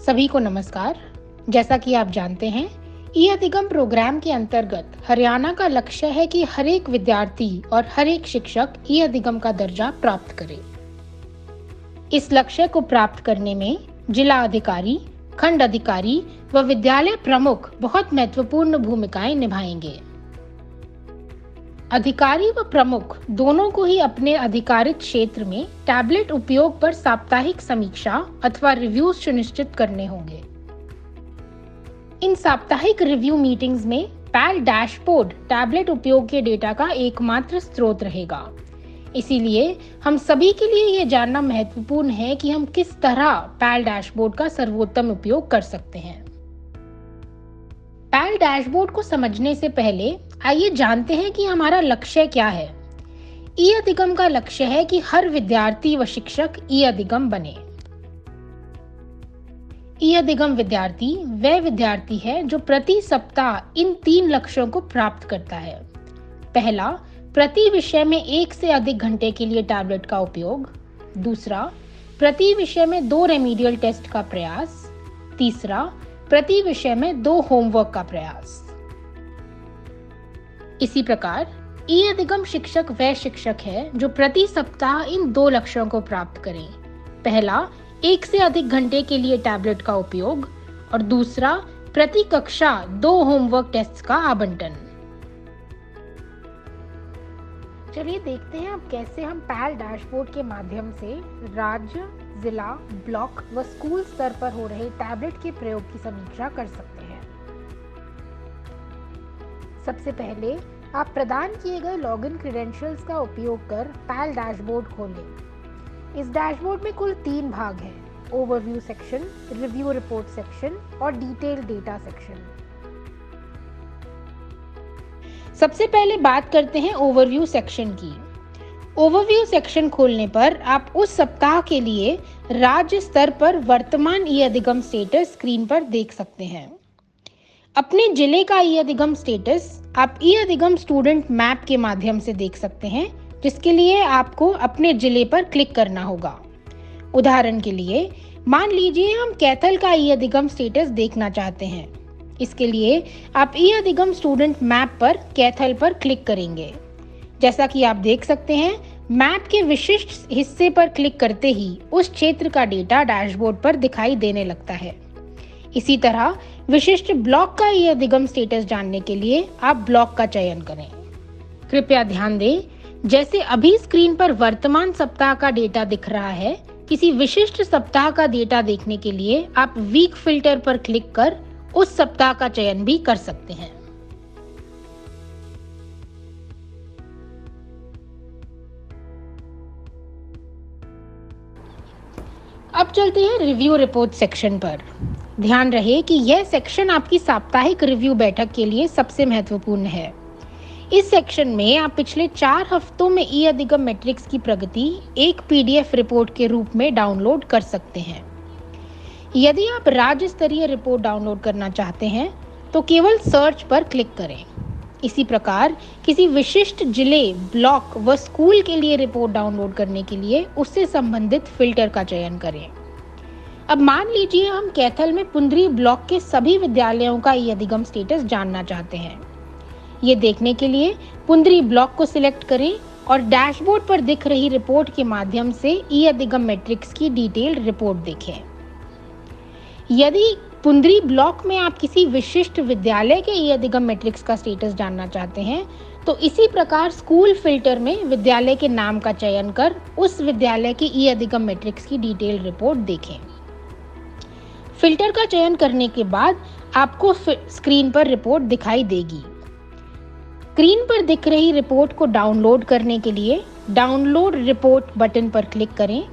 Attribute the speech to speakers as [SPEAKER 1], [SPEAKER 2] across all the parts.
[SPEAKER 1] सभी को नमस्कार। जैसा कि आप जानते हैं, ई-अधिगम प्रोग्राम के अंतर्गत हरियाणा का लक्ष्य है कि हर एक विद्यार्थी और हर एक शिक्षक ई-अधिगम का दर्जा प्राप्त करे। इस लक्ष्य को प्राप्त करने में जिला अधिकारी, खंड अधिकारी व विद्यालय प्रमुख बहुत महत्वपूर्ण भूमिकाएं निभाएंगे। अधिकारी व प्रमुख दोनों को ही अपने अधिकारित क्षेत्र में टैबलेट उपयोग पर साप्ताहिक समीक्षा अथवा रिव्यू सुनिश्चित करने होंगे। इन साप्ताहिक रिव्यू मीटिंग्स में पैल डैशबोर्ड टैबलेट उपयोग के डेटा का एकमात्र स्रोत रहेगा। इसीलिए हम सभी के लिए ये जानना महत्वपूर्ण है कि हम किस तरह पैल डैशबोर्ड का सर्वोत्तम उपयोग कर सकते हैं। पैल डैशबोर्ड को समझने से पहले आइए जानते हैं कि हमारा लक्ष्य क्या है। ई-अधिगम का लक्ष्य है कि हर विद्यार्थी व शिक्षक ई-अधिगम बने। ई-अधिगम विद्यार्थी वह विद्यार्थी है जो प्रति सप्ताह इन 3 लक्ष्यों को प्राप्त करता है। पहला, प्रति विषय में 1 से अधिक घंटे के लिए टैबलेट का उपयोग। दूसरा, प्रति विषय में 2 रेमीडियल टेस्ट का प्रयास। तीसरा, प्रति विषय में 2 होमवर्क का प्रयास। इसी प्रकार ई-अधिगम शिक्षक वह शिक्षक है जो प्रति सप्ताह इन 2 लक्ष्यों को प्राप्त करें। पहला, 1 से अधिक घंटे के लिए टैबलेट का उपयोग और दूसरा, प्रति कक्षा 2 होमवर्क टेस्ट का आवंटन। चलिए देखते हैं अब कैसे हम पैल डैशबोर्ड के माध्यम से राज्य, जिला, ब्लॉक व स्कूल स्तर पर हो रहे टैबलेट के प्रयोग की समीक्षा कर सकते हैं। सबसे पहले आप प्रदान किए गए लॉगिन क्रेडेंशियल्स का उपयोग कर पैल डैशबोर्ड खोलें। इस डैशबोर्ड में कुल 3 भाग हैं: overview section, review report section और डिटेल डेटा सेक्शन। सबसे पहले बात करते हैं ओवरव्यू सेक्शन की। ओवरव्यू सेक्शन खोलने पर आप उस सप्ताह के लिए राज्य स्तर पर वर्तमान ई-अधिगम स्टेटस स्क्रीन पर देख सकते हैं। अपने जिले का ई-अधिगम स्टेटस आप ई-अधिगम स्टूडेंट मैप के माध्यम से देख सकते हैं, जिसके लिए आपको अपने जिले पर क्लिक करना होगा। उदाहरण के लिए मान लीजिए हम कैथल का ई-अधिगम स्टेटस देखना चाहते हैं। इसके लिए आप ई-अधिगम स्टूडेंट मैप पर कैथल पर क्लिक करेंगे। जैसा कि आप देख सकते हैं, मैप के विशिष्ट हिस्से पर क्लिक करते ही उस क्षेत्र का डेटा डैशबोर्ड पर दिखाई देने लगता है। इसी तरह विशिष्ट ब्लॉक का ई-अधिगम स्टेटस जानने के लिए आप ब्लॉक का चयन करें। कृपया ध्यान दें, जैसे अभी स्क्रीन पर वर्तमान सप्ताह का डेटा दिख रहा है, किसी विशिष्ट सप्ताह का डेटा देखने के लिए आप वीक फिल्टर पर क्लिक कर उस सप्ताह का चयन भी कर सकते हैं। अब चलते हैं रिव्यू रिपोर्ट सेक्शन पर। ध्यान रहे कि यह सेक्शन आपकी साप्ताहिक रिव्यू बैठक के लिए सबसे महत्वपूर्ण है। इस सेक्शन में आप पिछले 4 हफ्तों में ई-अधिगम मैट्रिक्स की प्रगति एक PDF रिपोर्ट के रूप में डाउनलोड कर सकते हैं। यदि आप राज्य स्तरीय रिपोर्ट डाउनलोड करना चाहते हैं तो केवल सर्च पर क्लिक करें। इसी प्रकार किसी विशिष्ट जिले, ब्लॉक व स्कूल के लिए रिपोर्ट डाउनलोड करने के लिए उससे संबंधित फिल्टर का चयन करें। अब मान लीजिए हम कैथल में पुंद्री ब्लॉक के सभी विद्यालयों का ई-अधिगम स्टेटस जानना चाहते हैं। ये देखने के लिए पुंद्री ब्लॉक को सिलेक्ट करें और डैशबोर्ड पर दिख रही रिपोर्ट के माध्यम से ई-अधिगम मैट्रिक्स की डिटेल्ड रिपोर्ट देखें। यदि पुंद्री ब्लॉक में आप किसी विशिष्ट विद्यालय के ई-अधिगम मैट्रिक्स का स्टेटस जानना चाहते हैं तो इसी प्रकार स्कूल फिल्टर में विद्यालय के नाम का चयन कर उस विद्यालय की ई-अधिगम मैट्रिक्स की डिटेल रिपोर्ट देखें। फिल्टर का चयन करने के बाद आपको स्क्रीन पर रिपोर्ट दिखाई देगी। स्क्रीन पर दिख रही रिपोर्ट को डाउनलोड करने के लिए डाउनलोड रिपोर्ट बटन पर क्लिक करें।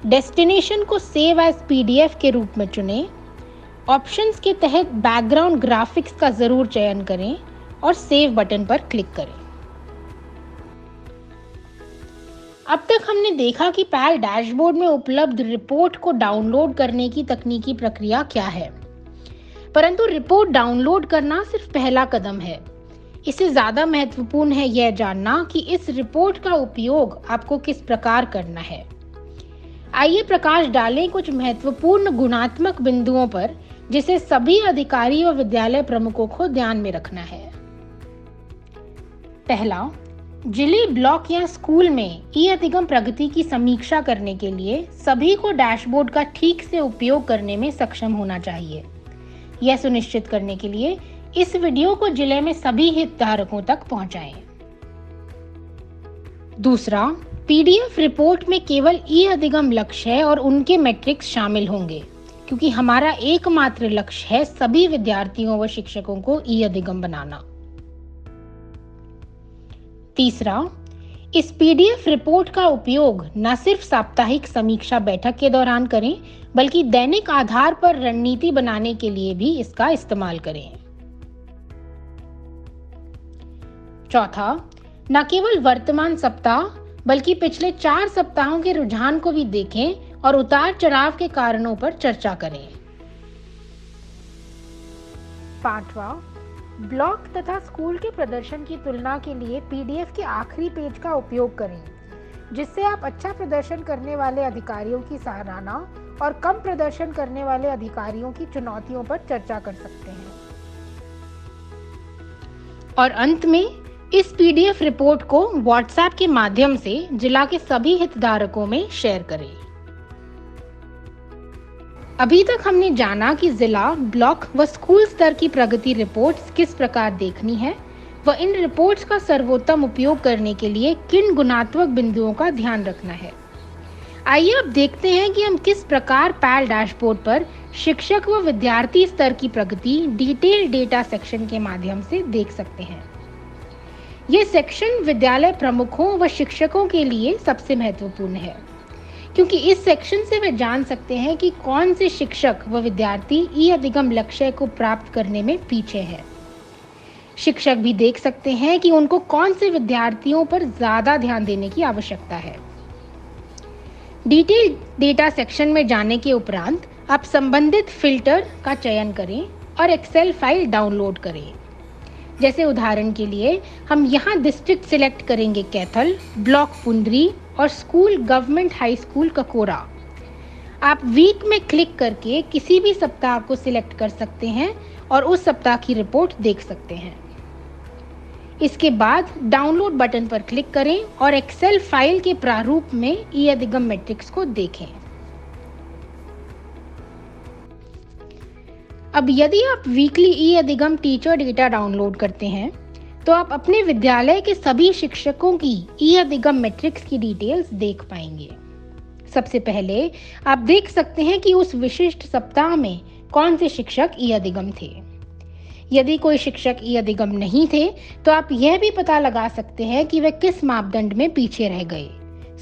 [SPEAKER 1] डेस्टिनेशन को सेव एज PDF के रूप में चुनें। ऑप्शंस के तहत बैकग्राउंड ग्राफिक्स का जरूर चयन करें और सेव बटन पर क्लिक करें। अब तक हमने देखा कि पैल डैशबोर्ड में उपलब्ध रिपोर्ट को डाउनलोड करने की तकनीकी प्रक्रिया क्या है, परंतु रिपोर्ट डाउनलोड करना सिर्फ पहला कदम है। इससे ज्यादा महत्वपूर्ण है यह जानना कि इस रिपोर्ट का उपयोग आपको किस प्रकार करना है। आइए प्रकाश डालें कुछ महत्वपूर्ण गुणात्मक बिंदुओं पर जिसे सभी अधिकारी और विद्यालय प्रमुखों को ध्यान में रखना है। पहला, जिले, ब्लॉक या स्कूल में ई-अधिगम प्रगति की समीक्षा करने के लिए सभी को डैशबोर्ड का ठीक से उपयोग करने में सक्षम होना चाहिए। यह सुनिश्चित करने के लिए इस वीडियो को जिले में सभी हितधारकों तक पहुंचाएं। दूसरा, पीडीएफ रिपोर्ट में केवल ई-अधिगम लक्ष्य और उनके मैट्रिक्स शामिल होंगे, क्योंकि हमारा एकमात्र लक्ष्य है सभी विद्यार्थियों व शिक्षकों को ई-अधिगम बनाना। तीसरा, इस पीडीएफ रिपोर्ट का उपयोग न सिर्फ साप्ताहिक समीक्षा बैठक के दौरान करें, बल्कि दैनिक आधार पर रणनीति बनाने के लिए भी इसका इस्तेमाल करें। चौथा, न केवल वर्तमान सप्ताह बल्कि पिछले 4 सप्ताहों के रुझान को भी देखें और उतार चढ़ाव के कारणों पर चर्चा करें। पांचवा, ब्लॉक तथा स्कूल के प्रदर्शन की तुलना के लिए पीडीएफ के आखिरी पेज का उपयोग करें, जिससे आप अच्छा प्रदर्शन करने वाले अधिकारियों की सराहना और कम प्रदर्शन करने वाले अधिकारियों की चुनौतियों पर चर्चा कर सकते हैं। और अंत में इस पीडीएफ रिपोर्ट को व्हाट्सएप के माध्यम से जिला के सभी हितधारकों में शेयर करें। अभी तक हमने जाना कि जिला, ब्लॉक व स्कूल स्तर की प्रगति रिपोर्ट्स किस प्रकार देखनी है व इन रिपोर्ट्स का सर्वोत्तम उपयोग करने के लिए किन गुणात्मक बिंदुओं का ध्यान रखना है। आइए अब देखते हैं कि हम किस प्रकार पैल डैशबोर्ड पर शिक्षक व विद्यार्थी स्तर की प्रगति डिटेल डेटा सेक्शन के माध्यम से देख सकते हैं। ये सेक्शन विद्यालय प्रमुखों व शिक्षकों के लिए सबसे महत्वपूर्ण है, क्योंकि इस सेक्शन से वे जान सकते हैं कि कौन से शिक्षक व विद्यार्थी ई-अधिगम लक्ष्य को प्राप्त करने में पीछे हैं। शिक्षक भी देख सकते हैं कि उनको कौन से विद्यार्थियों पर ज्यादा ध्यान देने की आवश्यकता है। डिटेल डेटा सेक्शन में जाने के उपरांत आप संबंधित फिल्टर का चयन करें और एक्सेल फाइल डाउनलोड करें। जैसे उदाहरण के लिए हम यहाँ डिस्ट्रिक्ट सिलेक्ट करेंगे कैथल, ब्लॉक पुंडरी और school government high school Kakora. आप वीक में क्लिक करके किसी भी सप्ताह को सिलेक्ट कर सकते हैं और उस सप्ताह की रिपोर्ट देख सकते हैं। इसके बाद डाउनलोड बटन पर क्लिक करें और एक्सेल फाइल के प्रारूप में ई-अधिगम मैट्रिक्स को देखें। अब यदि आप वीकली ई-अधिगम टीचर डेटा डाउनलोड करते हैं, तो आप अपने विद्यालय के सभी शिक्षकों की ई-अधिगम मैट्रिक्स की डिटेल्स देख पाएंगे। सबसे पहले आप देख सकते हैं कि उस विशिष्ट सप्ताह में कौन से शिक्षक ई-अधिगम थे। यदि कोई शिक्षक ई-अधिगम नहीं थे, तो आप यह भी पता लगा सकते हैं कि वे किस मापदंड में पीछे रह गए,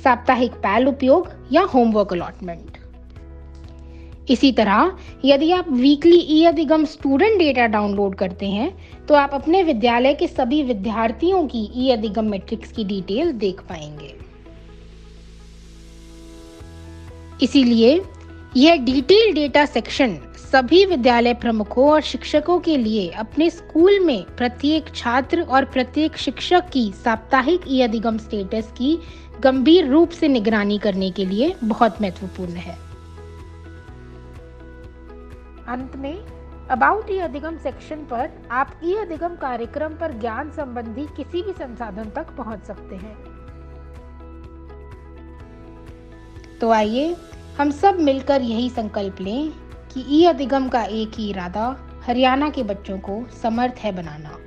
[SPEAKER 1] साप्ताहिक पैल उपयोग या होमवर्क अलॉटमेंट। इसी तरह यदि आप वीकली ई-अधिगम स्टूडेंट डेटा डाउनलोड करते हैं, तो आप अपने विद्यालय के सभी विद्यार्थियों की ई-अधिगम मैट्रिक्स की डिटेल देख पाएंगे। इसीलिए यह डिटेल डेटा सेक्शन सभी विद्यालय प्रमुखों और शिक्षकों के लिए अपने स्कूल में प्रत्येक छात्र और प्रत्येक शिक्षक की साप्ताहिक ई-अधिगम स्टेटस की गंभीर रूप से निगरानी करने के लिए बहुत महत्वपूर्ण है। अंत में अबाउट ई-अधिगम सेक्शन पर आप ई-अधिगम कार्यक्रम पर ज्ञान संबंधी किसी भी संसाधन तक पहुंच सकते हैं। तो आइए हम सब मिलकर यही संकल्प लें कि ई-अधिगम का एक ही इरादा हरियाणा के बच्चों को समर्थ है बनाना।